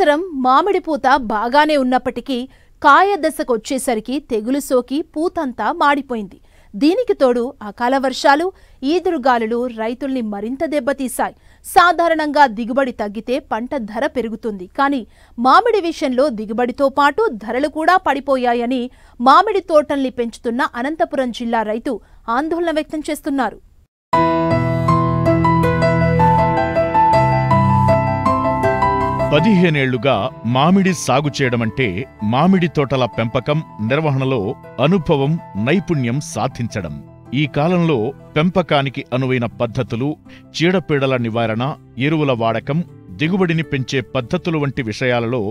సంవత్సరం మామిడి పూత బాగానే ఉన్నప్పటికీ కాయ దశకొచ్చేసరికి తెగులు సోకి పూతంతా మాడిపోయింది. దీనికి తోడు అకాల వర్షాలు, ఈదురుగాలులు రైతుల్ని మరింత దెబ్బతీశాయి. సాధారణంగా దిగుబడి తగ్గితే పంట ధర పెరుగుతుంది. కానీ మామిడి విషయంలో దిగుబడితో పాటు ధరలు కూడా పడిపోయాయని మామిడి తోటల్ని పెంచుతున్న అనంతపురం జిల్లా రైతు ఆందోళన వ్యక్తం చేస్తున్నారు. పదిహేనేళ్లుగా మామిడి సాగు చేయడమంటే మామిడి తోటల పెంపకం, నిర్వహణలో అనుభవం, నైపుణ్యం సాధించడం. ఈ కాలంలో పెంపకానికి అనువైన పద్ధతులు, చీడపీడల నివారణ, ఎరువుల వాడకం, దిగుబడిని పెంచే పద్ధతులు వంటి విషయాలలో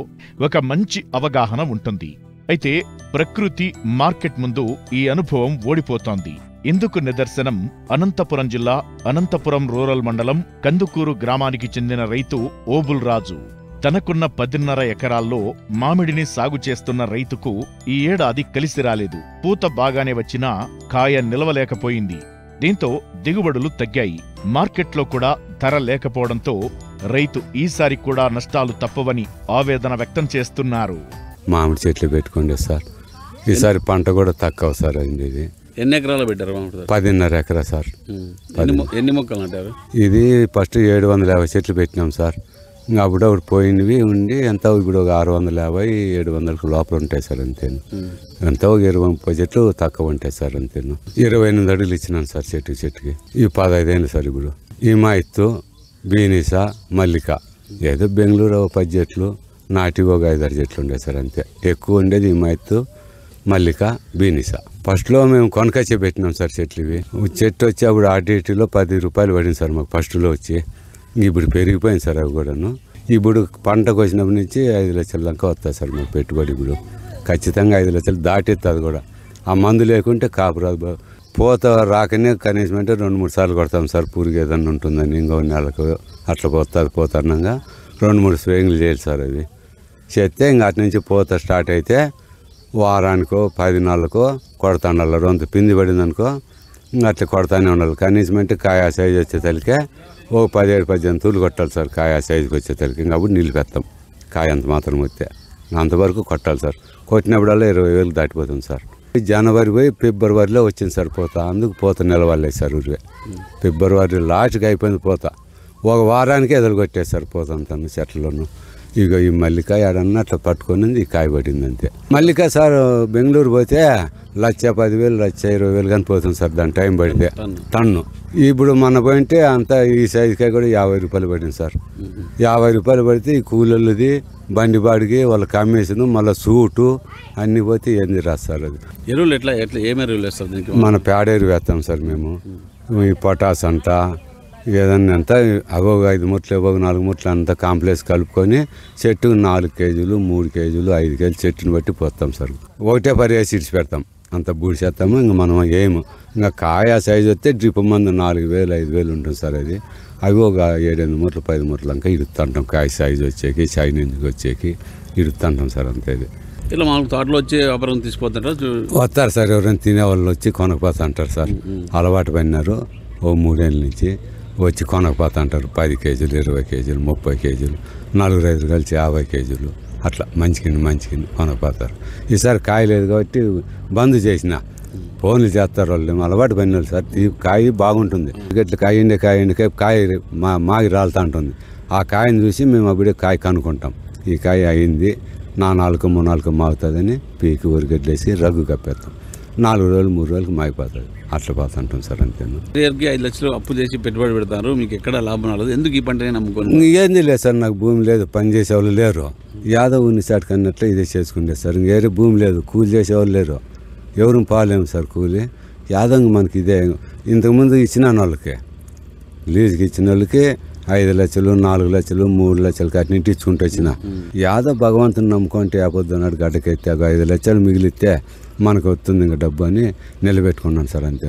ఒక మంచి అవగాహన ఉంటుంది. అయితే ప్రకృతి, మార్కెట్ ముందు ఈ అనుభవం ఓడిపోతోంది. ఇందుకు నిదర్శనం అనంతపురం జిల్లా అనంతపురం రూరల్ మండలం కందుకూరు గ్రామానికి చెందిన రైతు ఓబుల్ రాజు. తనకున్న 10.5 ఎకరాల్లో మామిడిని సాగు చేస్తున్న రైతుకు ఈ ఏడాది కలిసి రాలేదు. పూత బాగానే వచ్చినా కాయ నిలవలేకపోయింది. దీంతో దిగుబడులు తగ్గాయి. మార్కెట్లో కూడా ధర లేకపోవడంతో రైతు ఈసారి కూడా నష్టాలు తప్పవని ఆవేదన వ్యక్తం చేస్తున్నారు. మామిడి చెట్లు పెట్టుకోండి సార్, ఈసారి పంట కూడా తక్కువ సార్. ఇది ఎన్ని ఎకరాలు పెట్టారు? 10.5 ఎకరా సార్. ఎన్ని మొక్కలు అంటారు? ఇది ఫస్ట్ 750 చెట్లు పెట్టినాం సార్. ఇంకా అప్పుడు పోయినవి ఉండి ఎంత ఇప్పుడు ఒక 650, 700 లోపల ఉంటాయి సార్. అంతేను. ఎంత ఒక 20-30 చెట్లు తక్కువ ఉంటాయి సార్. అంతేను. 28 అడుగులు ఇచ్చినాను సార్ చెట్టుకి. ఈ 15 ఏళ్ళు సార్. ఇప్పుడు ఈ మాయిత్తు, బీనిసా, మల్లిక, ఏదో బెంగళూరు 10 చెట్లు, నాటి ఒక 5-6 చెట్లు ఉండే సార్. అంతే. ఎక్కువ ఉండేది ఈ మాయిత్తు, మల్లిక, బీనిసా. ఫస్ట్లో మేము కొనకచ్చే పెట్టినాం సార్ చెట్లు. ఇవి చెట్టు వచ్చి అప్పుడు ఆర్డీటీలో 10 రూపాయలు పడింది సార్ మాకు ఫస్ట్లో వచ్చి. ఇప్పుడు పెరిగిపోయింది సార్ అవి కూడాను. ఇప్పుడు పంటకు వచ్చినప్పటి నుంచి 5 లక్షల దాకా వస్తుంది సార్ మాకు పెట్టుబడి. ఇప్పుడు ఖచ్చితంగా 5 లక్షలు దాటెత్తుంది కూడా. ఆ మందు లేకుంటే కాపురాదు. పూత రాకనే కనీసం అంటే 2-3 సార్లు కొడతాం సార్. పురుగు ఏదన్నా ఉంటుందని ఇంకో నెలకు అట్లా పోతానంగా 2-3 స్ప్రేయింగ్లు చేయాలి సార్. అవి చేస్తే ఇంకా అటు నుంచి పూత స్టార్ట్ అయితే వారానికో 10 నెలలకో కొడతాండాలి. రొంత పిండి పడింది అనుకో ఇంకా అట్లా కొడతానే ఉండాలి. కనీసం అంటే కాయ సైజు వచ్చేసరికి ఓ 17-18 తూలు కొట్టాలి సార్. కాయ సైజుకి వచ్చేసరికి ఇంకా అప్పుడు నిలిపేస్తాం. కాయ అంత మాత్రం వస్తే అంతవరకు కొట్టాలి సార్. కొట్టినప్పుడల్లా 20,000 దాటిపోతుంది సార్. జనవరి పోయి ఫిబ్రవరిలో వచ్చింది సార్ పూత. అందుకు పూత నిలవలేదు సార్. ఊరికే ఫిబ్రవరి లాస్ట్కి అయిపోయింది పూత. ఒక వారానికే ఎదురు కొట్టేస్తారు పూత అంతా చెట్లలోనూ. ఇక ఈ మల్లిక ఏడన్నా అట్లా పట్టుకొని ఈ కాయ పడింది అంతే. మల్లిక సార్ బెంగళూరు పోతే 1,10,000, 1,20,000 కానీ పోతుంది సార్. దాని టైం పడితే టన్ను. ఇప్పుడు మన పోయింటే అంతా ఈ సైజుకాయ కూడా 50 రూపాయలు పడింది సార్. 50 రూపాయలు పడితే ఈ కూలర్లది, బండి బాడికి వాళ్ళకి అమ్మేసింది, మళ్ళీ సూటు అన్నీ పోతే ఏంది రాదు సార్. అది ఎరువులు ఎట్లా ఏమి ఎరువులు వేస్తారు? మన పేడ ఎరువు వేస్తాం సార్ మేము. ఈ పొటాస్ అంట ఏదన్నా అంతా అవో 5 మూట్లు, అవో 4 మూట్లు అంతా కాంప్లెక్స్ కలుపుకొని చెట్టుకు 4 కేజీలు, 3 కేజీలు, 5 కేజీలు చెట్టుని బట్టి పోస్తాం సార్. ఒకటే పరివేసి ఇడిచి పెడతాం. అంత బూడిసేస్తాము. ఇంకా మనం ఏము ఇంకా కాయ సైజు వస్తే డ్రిప్ మందు 4,000, 5,000 ఉంటుంది సార్. అది అవి ఒక 7-8 మూట్లు, 10 మూట్లు ఇంకా ఇడుతుంటాం. కాయ సైజు వచ్చేకి, చైన్ ఎందుకు వచ్చేకి ఇడుతుంటాం సార్. అంతే. ఇలా మాకు తోటలో వచ్చి వ్యాపారం తీసుకుపోతారు వస్తారు సార్. ఎవరైనా తినేవాళ్ళు వచ్చి కొనకపోతా అంటారు సార్. అలవాటు పడినారు ఓ 3 ఏళ్ళ నుంచి వచ్చి కొనకపోతా అంటారు. 10 కేజీలు, 20 కేజీలు, 30 కేజీలు, 4-5 కలిసి 50 కేజీలు అట్లా మంచికింది కొనకపోతారు. ఈసారి కాయ లేదు కాబట్టి బంద్ చేసిన ఫోన్లు చేస్తారు వాళ్ళు. అలవాటు పడిన వాళ్ళు సార్. కాయ బాగుంటుంది. ఇట్లా కాయ మాగి రాలుతూ ఉంటుంది. ఆ కాయని చూసి మేము అప్పుడే కాయ కనుక్కుంటాం. ఈ కాయ అయింది, 4 నాలుగు మాగుతుందని పీకి ఊరిగడ్లేసి రగ్గు కప్పేస్తాం. 4 రోజులు 3 రోజులకు మాగిపోతుంది. అట్లా పోతుంటాం సార్. అంతేనా. 5 లక్షలు అప్పు చేసి పెట్టుబడి పెడతారు, మీకు ఎక్కడ లాభం రాలేదు. ఎందుకు ఈ పంటనే నమ్ముకోండి? ఏంది లేదు సార్. నాకు భూమి లేదు, పని చేసేవాళ్ళు లేరు. యాదవ్ ఉన్ని చాటు కన్నట్లు ఇదే చేసుకుంటే సార్. ఇంకేరే భూమి లేదు, కూలి చేసేవాళ్ళు లేరు. ఎవరు పాలేము సార్ కూలి. యాదవ్ మనకి ఇదే. ఇంతకుముందు ఇచ్చిన వాళ్ళకి, లీజుకి ఇచ్చిన వాళ్ళకి 5 లక్షలు, 4 లక్షలు, 3 లక్షలు కట్టినట్టు ఇచ్చుకుంటూ వచ్చిన. యాదవ్ భగవంతుని నమ్ముకుంటే ఆపొద్దున్నాడు. గడ్డకెత్తే 5 లక్షలు మిగిలితే మనకు వస్తుంది ఇంకా డబ్బు అని నిలబెట్టుకున్నాను సార్. అంతే.